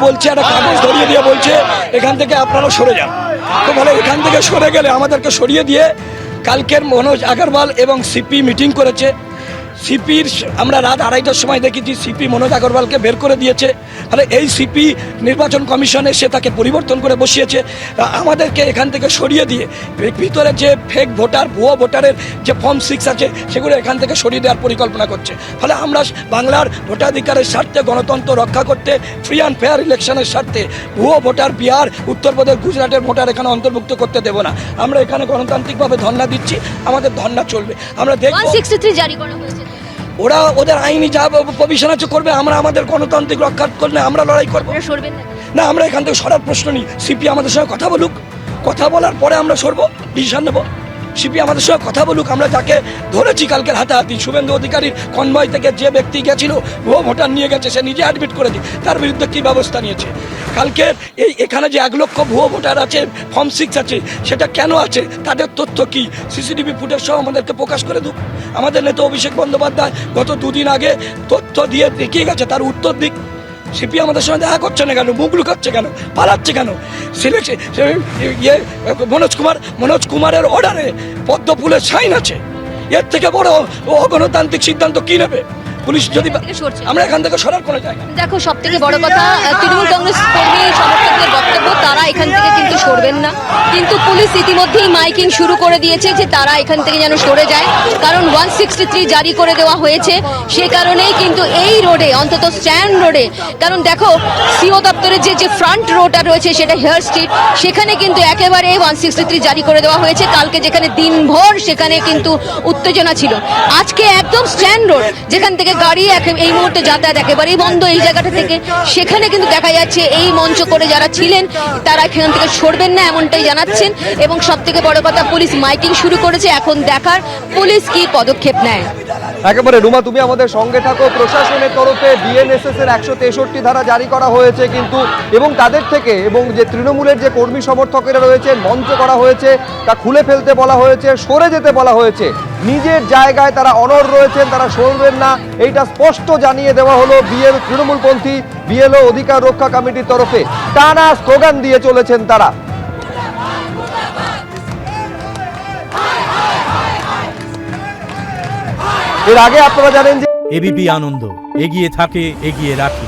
বলছে, একটা কাগজ ধরিয়ে দিয়ে বলছে এখান থেকে আপনারা সরে যান। তো বলে এখান থেকে সরে গেলে আমাদেরকে সরিয়ে দিয়ে কালকের মনোজ আগরওয়াল এবং সিপি মিটিং করেছে। সিপির আমরা রাত 2:30টার সময় দেখেছি সিপি মনোজ আগরওয়ালকে বের করে দিয়েছে। তাহলে এই সিপি নির্বাচন কমিশনে সে তাকে পরিবর্তন করে বসিয়েছে। আমাদেরকে এখান থেকে সরিয়ে দিয়ে ভিতরে যে ফেক ভোটার ভুয়ো ভোটারের যে ফর্ম 6 আছে সেগুলো এখান থেকে সরিয়ে দেওয়ার পরিকল্পনা করছে। ফলে আমরা বাংলার ভোটাধিকারের স্বার্থে, গণতন্ত্র রক্ষা করতে, ফ্রি অ্যান্ড ফেয়ার ইলেকশনের স্বার্থে ভুয়ো ভোটার বিহার, উত্তরপ্রদেশ, গুজরাটের ভোটার এখানে অন্তর্ভুক্ত করতে দেব না। আমরা এখানে গণতান্ত্রিকভাবে ধর্ণা দিচ্ছি, আমাদের ধর্ণা চলবে। আমরা দেখব 163 জারি করা হয়েছে, ওরা ওদের আইনি যা প্রভিশন আছে করবে, আমরা আমাদের গণতান্ত্রিক রক্ষা করলে আমরা লড়াই করবো সরবেন না? না। আমরা এখান থেকে সরার প্রশ্ন নেই। সিপি আমাদের সঙ্গে কথা বলুক, কথা বলার পরে আমরা সরবো, ডিসিশন নেবো। সিপি আমাদের সঙ্গে কথা বলুক। আমরা যাকে ধরেছি কালকের হাতাহাতি, শুভেন্দু অধিকারীর কনভয় থেকে যে ব্যক্তি গেছিল ভুয়ো ভোটার নিয়ে গেছে, সে নিজে অ্যাডমিট করে দিই, তার বিরুদ্ধে কী ব্যবস্থা নিয়েছে। কালকে এখানে যে 1 লক্ষ ভুয়ো ভোটার আছে, ফর্ম 6 আছে, সেটা কেন আছে, তাদের তথ্য কি, সিসিটিভি ফুটেজ সহ আমাদেরকে প্রকাশ করে দিক। আমাদের নেতা অভিষেক বন্দ্যোপাধ্যায় গত 2 দিন আগে তথ্য দিয়ে দেখিয়ে গেছে, তার উত্তর দিক। সিপি আমাদের সঙ্গে দেখা করছে না কেন, মুখ লুকাচ্ছে কেন, পালাচ্ছে কেন? মনোজ কুমারের অর্ডারে পদ্ম ফুলের সাইন আছে, এর থেকে বড় অগণতান্ত্রিক সিদ্ধান্ত কি নেবে পুলিশ? যদি আমরা এখান থেকে সরার কোনো জায়গা। দেখো, সব থেকে বড় কথা, তৃণমূল কংগ্রেস কর্মী সমর্থকদের বক্তব্য তারা এখান থেকে কিন্তু সরবেন না, কিন্তু পুলিশ ইতিমধ্যেই মাইকিং শুরু করে দিয়েছে যে তারা এখান থেকে যেন সরে যায়, কারণ 163 জারি করে দেওয়া হয়েছে। সে কারণেই কিন্তু এই রোডে, অন্তত স্ট্যান্ড রোডে, কারণ দেখো সিও দপ্তরের যে ফ্রন্ট রোডটা রয়েছে সেটা হেয়ার স্ট্রিট, সেখানে কিন্তু একেবারে 163 জারি করে দেওয়া হয়েছে। কালকে যেখানে দিনভর সেখানে কিন্তু উত্তেজনা ছিল, আজকে একদম স্ট্যান্ড রোড, যেখান থেকে গাড়ি এই মুহূর্তে যাতায়াত একেবারেই বন্ধ এই জায়গাটা থেকে, সেখানে কিন্তু দেখা যাচ্ছে এই মঞ্চ করে যারা ছিলেন তারা এখান থেকে সরবেন না, এমনটাই জানাচ্ছেন। এবং সব থেকে বড় কথা, পুলিশ মাইকিং শুরু করেছে, এখন দেখার পুলিশ কি পদক্ষেপ নেয়। একেবারে রুমা, তুমি আমাদের সঙ্গে থাকো। প্রশাসনের তরফে বিএনএসএস এর 163 ধারা জারি করা হয়েছে কিন্তু, এবং তাদের থেকে, এবং যে তৃণমূলের যে কর্মী সমর্থকেরা রয়েছেন, মঞ্চ করা হয়েছে, তা খুলে ফেলতে বলা হয়েছে, সরে যেতে বলা হয়েছে। নিজের জায়গায় তারা অনড় রয়েছেন, তারা সরবেন না, এইটা স্পষ্ট জানিয়ে দেওয়া হলো তৃণমূলপন্থী বিএলও অধিকার রক্ষা কমিটির তরফে। টানা স্লোগান দিয়ে চলেছেন তারা। এর আগে আপনারা জানেন যে এবিপি আনন্দ এগিয়ে থাকে, এগিয়ে রাখে।